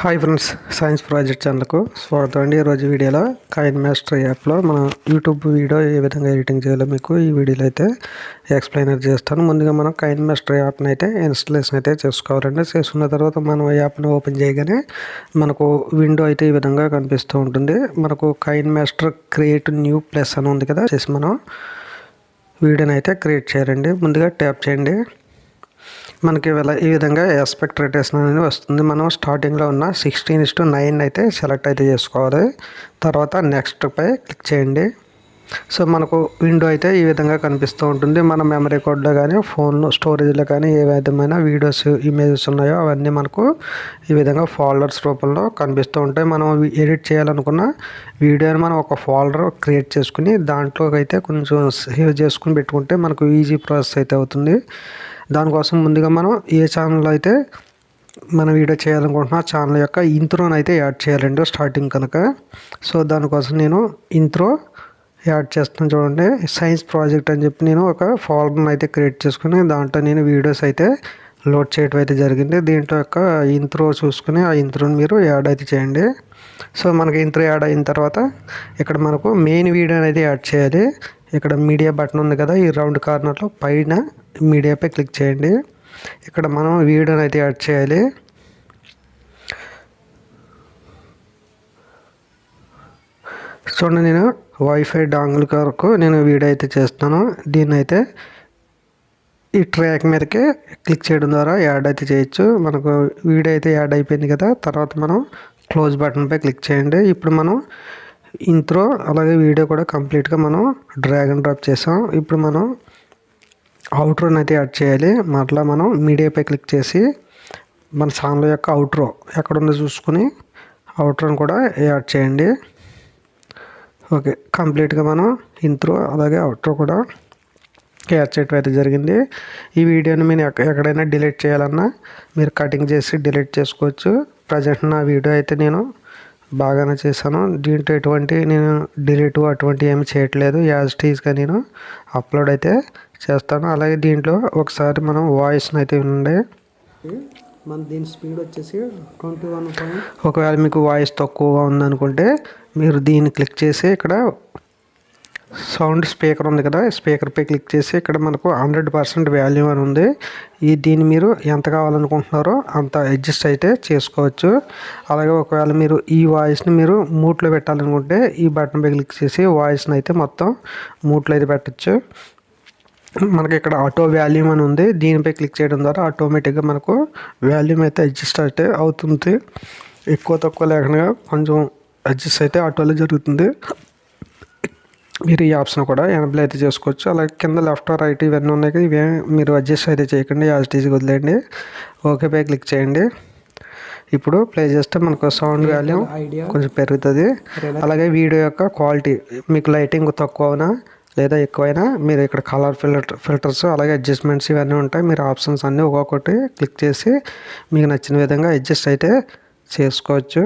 Hi friends, science project ఛానల్కు స్వాగతం అండి. ఈరోజు వీడియోలో కైన్ మాస్టర్ యాప్లో మన యూట్యూబ్ వీడియో ఏ విధంగా ఎడిటింగ్ చేయాలో మీకు ఈ వీడియోలో అయితే ఎక్స్ప్లెయినర్ చేస్తాను. ముందుగా మనం కైన్ మాస్టర్ యాప్ని అయితే ఇన్స్టాలేషన్ అయితే చేసుకోవాలండి. చేసుకున్న తర్వాత మనం యాప్ని ఓపెన్ చేయగానే మనకు విండో అయితే ఈ విధంగా కనిపిస్తూ ఉంటుంది. మనకు KineMaster create new plus అని ఉంది కదా, చేసి మనం వీడియోని అయితే క్రియేట్ చేయాలండి. ముందుగా ట్యాప్ చేయండి. మనకి ఈ విధంగా ఆస్పెక్ట్ రొటేషన్ అనేది వస్తుంది. మనం స్టార్టింగ్లో ఉన్న 16:9 అయితే సెలెక్ట్ అయితే చేసుకోవాలి. తర్వాత నెక్స్ట్ పై క్లిక్ చేయండి. సో మనకు విండో అయితే ఈ విధంగా కనిపిస్తూ ఉంటుంది. మన మెమరీ కార్డులో కానీ ఫోన్లో స్టోరేజ్లో కానీ ఏ విధమైన వీడియోస్ ఇమేజెస్ ఉన్నాయో అవన్నీ మనకు ఈ విధంగా ఫోల్డర్స్ రూపంలో కనిపిస్తూ ఉంటాయి. మనం ఎడిట్ చేయాలనుకున్న వీడియోని మనం ఒక ఫోల్డర్ క్రియేట్ చేసుకుని దాంట్లోకి అయితే కొంచెం సేవ్ చేసుకుని పెట్టుకుంటే మనకు ఈజీ ప్రాసెస్ అయితే అవుతుంది. దానికోసం ముందుగా మనం ఏ ఛానల్లో అయితే మన వీడియో చేయాలనుకుంటున్నా ఆ ఛానల్ యొక్క ఇంట్రోని అయితే యాడ్ చేయాలండి స్టార్టింగ్ కనుక. సో దానికోసం నేను ఇంట్రో యాడ్ చేస్తాను. చూడండి, సైన్స్ ప్రాజెక్ట్ అని చెప్పి నేను ఒక ఫోల్డర్ని అయితే క్రియేట్ చేసుకుని దాంట్లో నేను వీడియోస్ అయితే లోడ్ చేయడం అయితే జరిగింది. దీంట్లో యొక్క ఇంట్రో చూసుకుని ఆ ఇంట్రోని మీరు యాడ్ అయితే చేయండి. సో మనకి ఇంట్రో యాడ్ అయిన తర్వాత ఇక్కడ మనకు మెయిన్ వీడియో అనేది యాడ్ చేయాలి. ఇక్కడ మీడియా బటన్ ఉంది కదా, ఈ రౌండ్ కార్నర్లో పైన మీడియాపై క్లిక్ చేయండి. ఇక్కడ మనం వీడియోని అయితే యాడ్ చేయాలి. చూడండి, నేను వైఫై డాంగిల్ వరకు నేను వీడియో అయితే చేస్తాను. దీన్ని అయితే ఈ ట్రాక్ మీదకి క్లిక్ చేయడం ద్వారా యాడ్ అయితే చేయొచ్చు. మనకు వీడియో అయితే యాడ్ అయిపోయింది కదా. తర్వాత మనం క్లోజ్ బటన్పై క్లిక్ చేయండి. ఇప్పుడు మనం ఇంట్రో అలాగే వీడియో కూడా కంప్లీట్గా మనం డ్రాగ్ అండ్ డ్రాప్ చేసాం. ఇప్పుడు మనం అవుట్రోని అయితే యాడ్ చేయాలి. మరలా మనం మీడియాపై క్లిక్ చేసి మన ఛానల్ యొక్క అవుట్రో ఎక్కడుందో చూసుకుని అవుట్రోని కూడా యాడ్ చేయండి. ఓకే, కంప్లీట్గా మనం ఇంట్రో అలాగే అవుట్రో కూడా యాడ్ చేయడం అయితే జరిగింది. ఈ వీడియోని మీరు ఎక్కడైనా డిలీట్ చేయాలన్నా మీరు కటింగ్ చేసి డిలీట్ చేసుకోవచ్చు. ప్రజెంట్ నా వీడియో అయితే నేను బాగానే చేశాను. దీంట్లో ఎటువంటి నేను డిలీట్ అటువంటి ఏమి చేయట్లేదు. యాజ్ టీజ్గా నేను అప్లోడ్ అయితే చేస్తాను. అలాగే దీంట్లో ఒకసారి మనం వాయిస్ని అయితే వినండి. మన దీని స్పీడ్ వచ్చేసి 21. ఒకవేళ మీకు వాయిస్ తక్కువగా ఉందనుకుంటే మీరు దీన్ని క్లిక్ చేసి ఇక్కడ సౌండ్ స్పీకర్ ఉంది కదా, స్పీకర్పై క్లిక్ చేసి ఇక్కడ మనకు 100% వాల్యూమ్ అని ఉంది. దీన్ని మీరు ఎంత కావాలనుకుంటున్నారో అంత అడ్జస్ట్ అయితే చేసుకోవచ్చు. అలాగే ఒకవేళ మీరు ఈ వాయిస్ని మీరు మ్యూట్లో పెట్టాలనుకుంటే ఈ బటన్పై క్లిక్ చేసి వాయిస్ని అయితే మొత్తం మ్యూట్లో అయితే పెట్టచ్చు. మనకి ఇక్కడ ఆటో వాల్యూమ్ అని ఉంది. దీనిపై క్లిక్ చేయడం ద్వారా ఆటోమేటిక్గా మనకు వాల్యూమ్ అయితే అడ్జస్ట్ అయితే అవుతుంది. ఎక్కువ తక్కువ లేకుండా కొంచెం అడ్జస్ట్ అయితే ఆటోలో జరుగుతుంది. మీరు ఈ ఆప్షన్ కూడా ఎనబుల్ అయితే చేసుకోవచ్చు. అలాగే కింద లెఫ్ట్ రైట్ ఇవన్నీ ఉన్నాయి కదా, ఇవే మీరు అడ్జస్ట్ అయితే చేయకండి, యాజ్ ఈజీగా వదిలేయండి. ఓకేపై క్లిక్ చేయండి. ఇప్పుడు ప్లే చేస్తే మనకు సౌండ్ వాల్యూమ్ కొంచెం పెరుగుతుంది. అలాగే వీడియో యొక్క క్వాలిటీ మీకు లైటింగ్ తక్కువనా లేదా ఎక్కువైనా మీరు ఇక్కడ కలర్ ఫిల్టర్స్ అలాగే అడ్జస్ట్మెంట్స్ ఇవన్నీ ఉంటాయి. మీరు ఆప్షన్స్ అన్నీ ఒక్కొక్కటి క్లిక్ చేసి మీకు నచ్చిన విధంగా అడ్జస్ట్ అయితే చేసుకోవచ్చు.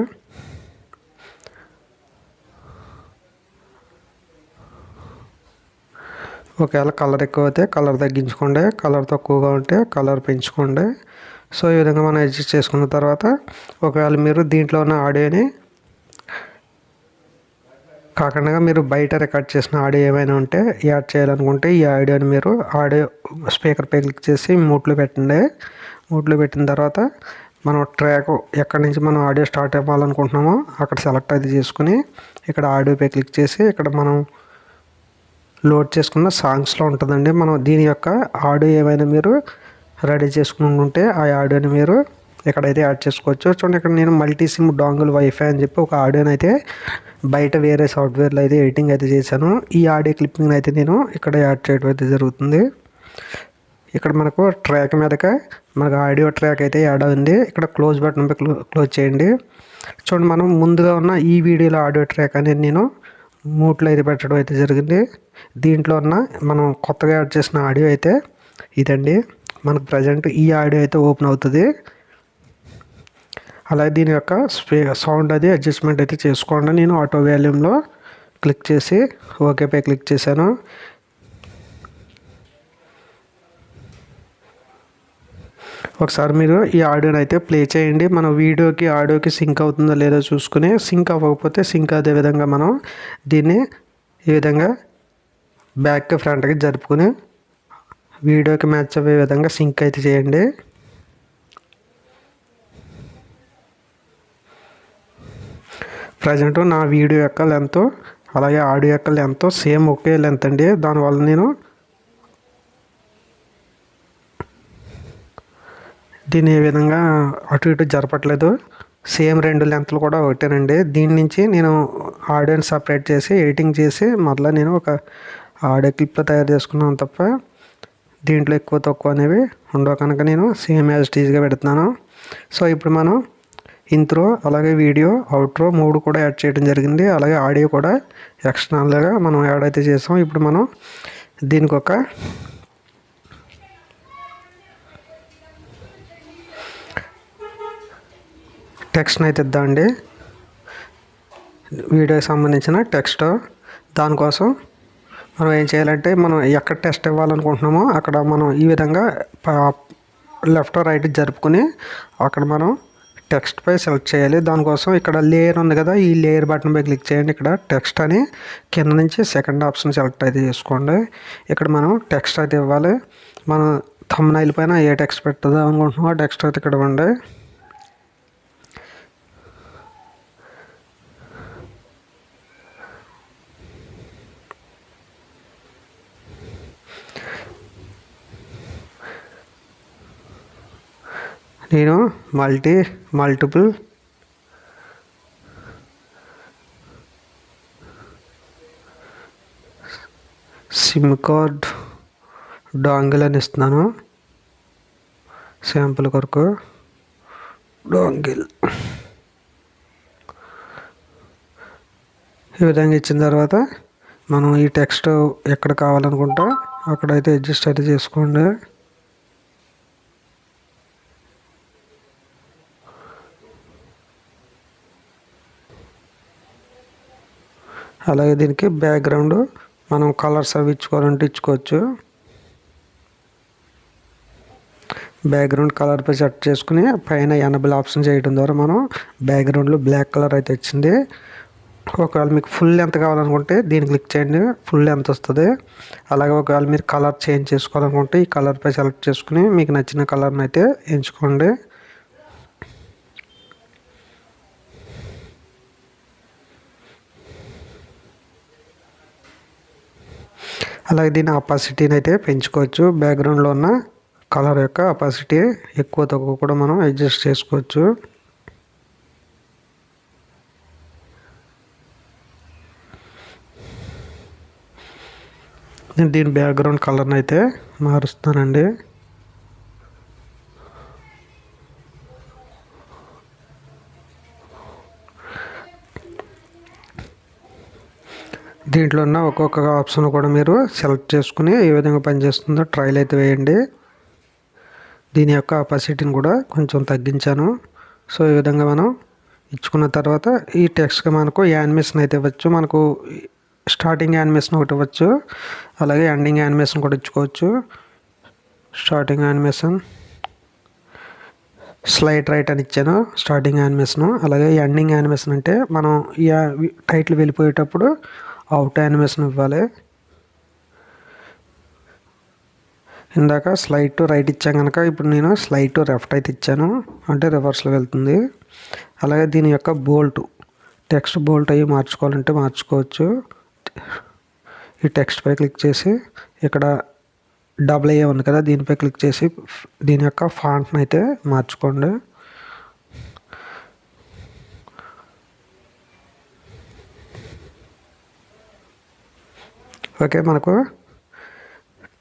ఒకవేళ కలర్ ఎక్కువ అయితే కలర్ తగ్గించుకోండి, కలర్ తక్కువగా ఉంటే కలర్ పెంచుకోండి. సో ఈ విధంగా మనం అడ్జస్ట్ చేసుకున్న తర్వాత ఒకవేళ మీరు దీంట్లో ఉన్న ఆడియోని కాకుండా మీరు బయట రికార్డ్ చేసిన ఆడియో ఏమైనా ఉంటే యాడ్ చేయాలనుకుంటే ఈ ఆడియోని మీరు ఆడియో స్పీకర్పై క్లిక్ చేసి మ్యూట్లో పెట్టండి. మ్యూట్లో పెట్టిన తర్వాత మనం ట్రాక్ ఎక్కడి నుంచి మనం ఆడియో స్టార్ట్ అవ్వాలనుకుంటున్నామో అక్కడ సెలెక్ట్ అయితే చేసుకుని ఇక్కడ ఆడియోపై క్లిక్ చేసి ఇక్కడ మనం లోడ్ చేసుకున్న సాంగ్స్లో ఉంటుందండి. మనం దీని యొక్క ఆడియో ఏమైనా మీరు రెడీ చేసుకుని ఉంటే ఆ ఆడియోని మీరు ఇక్కడైతే యాడ్ చేసుకోవచ్చు. చూడండి, ఇక్కడ నేను మల్టీ సిమ్ డాంగిల్ వైఫై అని చెప్పి ఒక ఆడియోని అయితే బయట వేరే సాఫ్ట్వేర్లో అయితే ఎడిటింగ్ అయితే చేశాను. ఈ ఆడియో క్లిప్పింగ్ అయితే నేను ఇక్కడ యాడ్ చేయడం అయితే జరుగుతుంది. ఇక్కడ మనకు ట్రాక్ మీదగా మనకు ఆడియో ట్రాక్ అయితే యాడ్ అయింది. ఇక్కడ క్లోజ్ బటన్పై క్లోజ్ చేయండి. చూడండి, మనం ముందుగా ఉన్న ఈ వీడియోలో ఆడియో ట్రాక్ అనేది నేను మ్యూట్లో అయితే పెట్టడం అయితే జరిగింది. దీంట్లో ఉన్న మనం కొత్తగా యాడ్ చేసిన ఆడియో అయితే ఇదండి. మనకు ప్రజెంట్ ఈ ఆడియో అయితే ఓపెన్ అవుతుంది. అలాగే దీని యొక్క సౌండ్ అది అడ్జస్ట్మెంట్ అయితే చేసుకోండి. నేను ఆటో వాల్యూమ్లో క్లిక్ చేసి ఓకేపై క్లిక్ చేశాను. ఒకసారి మీరు ఈ ఆడియోని అయితే ప్లే చేయండి. మన వీడియోకి ఆడియోకి సింక్ అవుతుందో లేదో చూసుకుని, సింక్ అవ్వకపోతే సింక్ అదే విధంగా మనం దీన్ని ఈ విధంగా బ్యాక్ ఫ్రంట్కి జరుపుకుని వీడియోకి మ్యాచ్ అయ్యే విధంగా సింక్ అయితే చేయండి. ప్రజెంట్ నా వీడియో యొక్క లెంత్ అలాగే ఆడియో యొక్క లెంత్ సేమ్ ఒకే లెంత్ అండి. దానివల్ల నేను దీన్ని ఏ విధంగా అటు ఇటు జరపట్లేదు. సేమ్ రెండు లెంత్లు కూడా ఒకటేనండి. దీని నుంచి నేను ఆడియోని సపరేట్ చేసి ఎడిటింగ్ చేసి మళ్ళీ నేను ఒక ఆడియో క్లిప్లో తయారు చేసుకున్నాను తప్ప దీంట్లో ఎక్కువ తక్కువ అనేవి ఉండవు కనుక నేను సేమ్ యాజ్ ఇట్ ఈజ్గా పెడుతున్నాను. సో ఇప్పుడు మనం ఇంట్రో అలాగే వీడియో అవుట్రో 3 కూడా యాడ్ చేయడం జరిగింది. అలాగే ఆడియో కూడా ఎక్స్టర్నల్గా మనం యాడ్ అయితే చేసాం. ఇప్పుడు మనం దీనికి ఒక టెక్స్ట్ని అయితే ఇద్దామండి. వీడియోకి సంబంధించిన టెక్స్ట్. దానికోసం మనం ఏం చేయాలంటే మనం ఎక్కడ టెక్స్ట్ ఇవ్వాలనుకుంటున్నామో అక్కడ మనం ఈ విధంగా లెఫ్ట్ రైట్ జరుపుకుని అక్కడ మనం టెక్స్ట్ పై సెలెక్ట్ చేయాలి. దానికోసం ఇక్కడ లేయర్ ఉంది కదా, ఈ లేయర్ బటన్ పై క్లిక్ చేయండి. ఇక్కడ టెక్స్ట్ అని కింద నుంచి సెకండ్ ఆప్షన్ సెలెక్ట్ అయితే చేసుకోండి. ఇక్కడ మనం టెక్స్ట్ అయితే ఇవ్వాలి. మనం థంబ్నెయిల్ పైన ఏ టెక్స్ట్ పెట్టుదాం అనుకుంటున్నామో ఆ టెక్స్ట్ అయితే ఇక్కడ ఇవ్వండి. నేను మల్టిపుల్ సిమ్ కార్డ్ డాంగిల్ అని ఇస్తున్నాను శాంపుల్ కొరకు. డాంగిల్ ఈ విధంగా ఇచ్చిన తర్వాత మనం ఈ టెక్స్ట్ ఎక్కడ కావాలనుకుంటా అక్కడైతే అడ్జస్ట్ అయితే చేసుకోండి. అలాగే దీనికి బ్యాక్గ్రౌండ్ మనం కలర్స్ అవి ఇచ్చుకోవాలంటే ఇచ్చుకోవచ్చు. బ్యాక్గ్రౌండ్ కలర్ పై సెట్ చేసుకుని పైన ఎనబుల్ ఆప్షన్ చేయడం ద్వారా మనం బ్యాక్గ్రౌండ్లో బ్లాక్ కలర్ అయితే వచ్చింది. ఒకవేళ మీకు ఫుల్ లెంత్ కావాలనుకుంటే దీన్ని క్లిక్ చేయండి, ఫుల్ లెంత్ వస్తుంది. అలాగే ఒకవేళ మీరు కలర్ చేంజ్ చేసుకోవాలనుకుంటే ఈ కలర్ పై సెలెక్ట్ చేసుకుని మీకు నచ్చిన కలర్ని అయితే ఎంచుకోండి. అలాగే దీని అపాసిటీని అయితే పెంచుకోవచ్చు. బ్యాక్గ్రౌండ్లో ఉన్న కలర్ యొక్క అపాసిటీ ఎక్కువ తక్కువ కూడా మనం అడ్జస్ట్ చేసుకోవచ్చు. నేను దీని బ్యాక్గ్రౌండ్ కలర్ని అయితే మారుస్తానండి. దీంట్లో ఉన్న ఒక్కొక్క ఆప్షన్ కూడా మీరు సెలెక్ట్ చేసుకుని ఏ విధంగా పనిచేస్తుందో ట్రయల్ అయితే వేయండి. దీని యొక్క అపాసిటీని కూడా కొంచెం తగ్గించాను. సో ఈ విధంగా మనం ఇచ్చుకున్న తర్వాత ఈ టెక్స్ట్కి మనకు యానిమేషన్ అయితే ఇవ్వచ్చు. మనకు స్టార్టింగ్ యానిమేషన్ ఒకటి ఇవ్వచ్చు, అలాగే ఎండింగ్ యానిమేషన్ కూడా ఇచ్చుకోవచ్చు. స్టార్టింగ్ యానిమేషన్ స్లైడ్ రైట్ అని ఇచ్చాను స్టార్టింగ్ యానిమేషన్. అలాగే ఎండింగ్ యానిమేషన్ అంటే మనం టైటిల్ వెళ్ళిపోయేటప్పుడు అవుట్ యానిమేషన్ ఇవ్వాలి. ఇందాక స్లైడ్ టు రైట్ ఇచ్చాం కనుక ఇప్పుడు నేను స్లైడ్ టు లెఫ్ట్ అయితే ఇచ్చాను, అంటే రివర్స్లో వెళ్తుంది. అలాగే దీని యొక్క బోల్ట్ టెక్స్ట్ బోల్ట్ అయ్యి మార్చుకోవాలంటే మార్చుకోవచ్చు. ఈ టెక్స్ట్ పై క్లిక్ చేసి ఇక్కడ డబుల్ ఏ ఉంది కదా, దీనిపై క్లిక్ చేసి దీని యొక్క ఫాంట్ని అయితే మార్చుకోండి. ఓకే, మనకు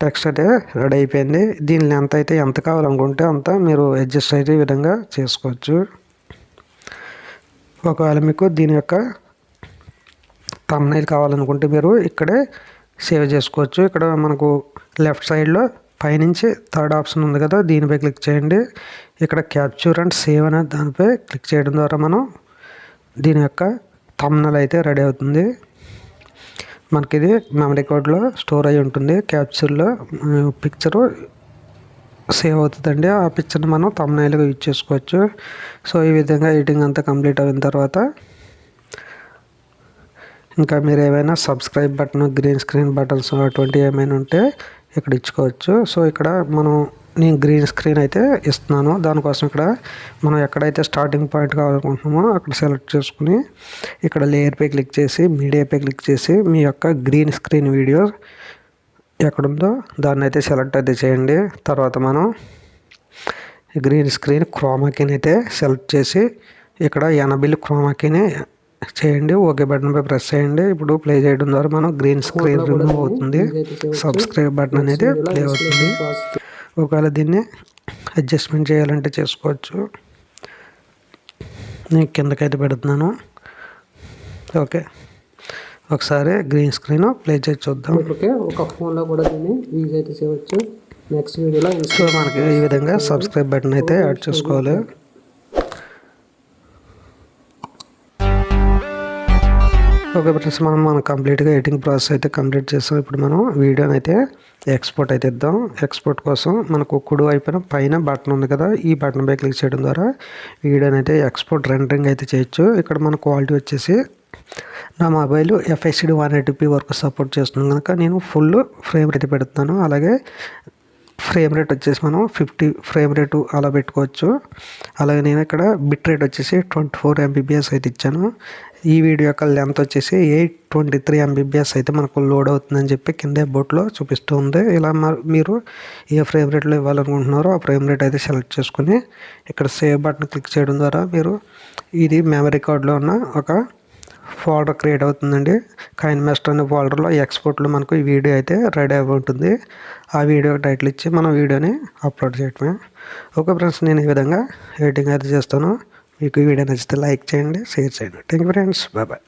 టెక్స్ట్ అయితే రెడీ అయిపోయింది. దీని లెంత్ అయితే ఎంత కావాలనుకుంటే అంత మీరు అడ్జస్ట్ అయితే ఈ విధంగా చేసుకోవచ్చు. ఒకవేళ మీకు దీని యొక్క థంబ్నెయిల్ కావాలనుకుంటే మీరు ఇక్కడే సేవ్ చేసుకోవచ్చు. ఇక్కడ మనకు లెఫ్ట్ సైడ్లో పైనుంచి థర్డ్ ఆప్షన్ ఉంది కదా, దీనిపై క్లిక్ చేయండి. ఇక్కడ క్యాప్చర్ అండ్ సేవ్ అనే దానిపై క్లిక్ చేయడం ద్వారా మనం దీని యొక్క థంబ్నెయిల్ అయితే రెడీ అవుతుంది. మనకి ఇది మెమరీ కార్డ్లో స్టోర్ అయి ఉంటుంది. క్యాప్చర్లో పిక్చరు సేవ్ అవుతుందండి. ఆ పిక్చర్ని మనం థంబ్నెయిల్గా యూజ్ చేసుకోవచ్చు. సో ఈ విధంగా ఎడిటింగ్ అంతా కంప్లీట్ అయిన తర్వాత ఇంకా మీరు ఏమైనా subscribe button, green screen buttons అటువంటివి ఏమైనా ఉంటే ఇక్కడ ఇచ్చుకోవచ్చు. సో ఇక్కడ నేను గ్రీన్ స్క్రీన్ అయితే ఇస్తున్నాను. దానికోసం ఇక్కడ మనం ఎక్కడైతే స్టార్టింగ్ పాయింట్ కావాలనుకుంటున్నామో అక్కడ సెలెక్ట్ చేసుకుని ఇక్కడ లేయర్పై క్లిక్ చేసి మీడియాపై క్లిక్ చేసి మీ యొక్క గ్రీన్ స్క్రీన్ వీడియో ఎక్కడుందో దాన్ని అయితే సెలెక్ట్ అయితే చేయండి. తర్వాత మనం గ్రీన్ స్క్రీన్ క్రోమాకీని అయితే సెలెక్ట్ చేసి ఇక్కడ ఎనబిల్ క్రోమాకీని చేయండి. ఓకే బటన్పై ప్రెస్ చేయండి. ఇప్పుడు ప్లే చేయడం ద్వారా మనం గ్రీన్ స్క్రీన్ రిమూవ్ అవుతుంది. సబ్స్క్రైబ్ బటన్ అనేది ప్లే అవుతుంది. ఒకవేళ దీన్ని అడ్జస్ట్మెంట్ చేయాలంటే చేసుకోవచ్చు. నేను కిందకైతే పెడుతున్నాను. ఓకే, ఒకసారి గ్రీన్ స్క్రీన్ ప్లే చేసి చూద్దాం. ఓకే, ఒక ఫోన్లో కూడా దీన్ని యూజ్ అయితే చేయవచ్చు. నెక్స్ట్ వీడియోలో సో మనకి ఈ విధంగా సబ్స్క్రైబ్ బటన్ అయితే యాడ్ చేసుకోవాలి. ఓకే ఫ్రెండ్స్, మనం కంప్లీట్గా ఎడిటింగ్ ప్రాసెస్ అయితే కంప్లీట్ చేస్తాం. ఇప్పుడు మనం వీడియోని అయితే ఎక్స్పోర్ట్ అయితే ఇద్దాం. ఎక్స్పోర్ట్ కోసం మనకు కుడి వైపున పైన బటన్ ఉంది కదా, ఈ బటన్ పై క్లిక్ చేయడం ద్వారా వీడియోని అయితే ఎక్స్పోర్ట్ రెండరింగ్ అయితే చేయొచ్చు. ఇక్కడ మన క్వాలిటీ వచ్చేసి నా మొబైల్ FHD 180p వరకు సపోర్ట్ చేస్తుంది కనుక నేను ఫుల్ ఫ్రేమ్ రేట్ పెడుతున్నాను. అలాగే ఫ్రేమ్ రేట్ వచ్చేసి మనం 50 ఫ్రేమ్ రేటు అలా పెట్టుకోవచ్చు. అలాగే నేను ఇక్కడ బిట్ రేట్ వచ్చేసి 24 MBPS అయితే ఇచ్చాను. ఈ వీడియో యొక్క లెంత్ వచ్చేసి 823 MBPS అయితే మనకు లోడ్ అవుతుందని చెప్పి కింద బోర్డులో చూపిస్తూ ఉంది. ఇలా మీరు ఏ ఫ్రేమ్ రేట్లో ఇవ్వాలనుకుంటున్నారో ఆ ఫ్రేమ్ రేట్ అయితే సెలెక్ట్ చేసుకుని ఇక్కడ సేవ్ బటన్ క్లిక్ చేయడం ద్వారా మీరు ఇది మెమరీ కార్డులో ఉన్న ఒక ఫోల్డర్ క్రియేట్ అవుతుందండి. కైన్మాస్టర్ అనే ఫోల్డర్లో ఎక్స్పోర్ట్లో మనకు ఈ వీడియో అయితే రెడీ అయి ఉంటుంది. ఆ వీడియో టైటిల్ ఇచ్చి మనం వీడియోని అప్లోడ్ చేయటమే. ఓకే ఫ్రెండ్స్, నేను ఈ విధంగా ఎడిటింగ్ అయితే చేస్తాను. మీకు ఈ వీడియో నచ్చితే లైక్ చేయండి, షేర్ చేయండి. Thank you friends, bye bye.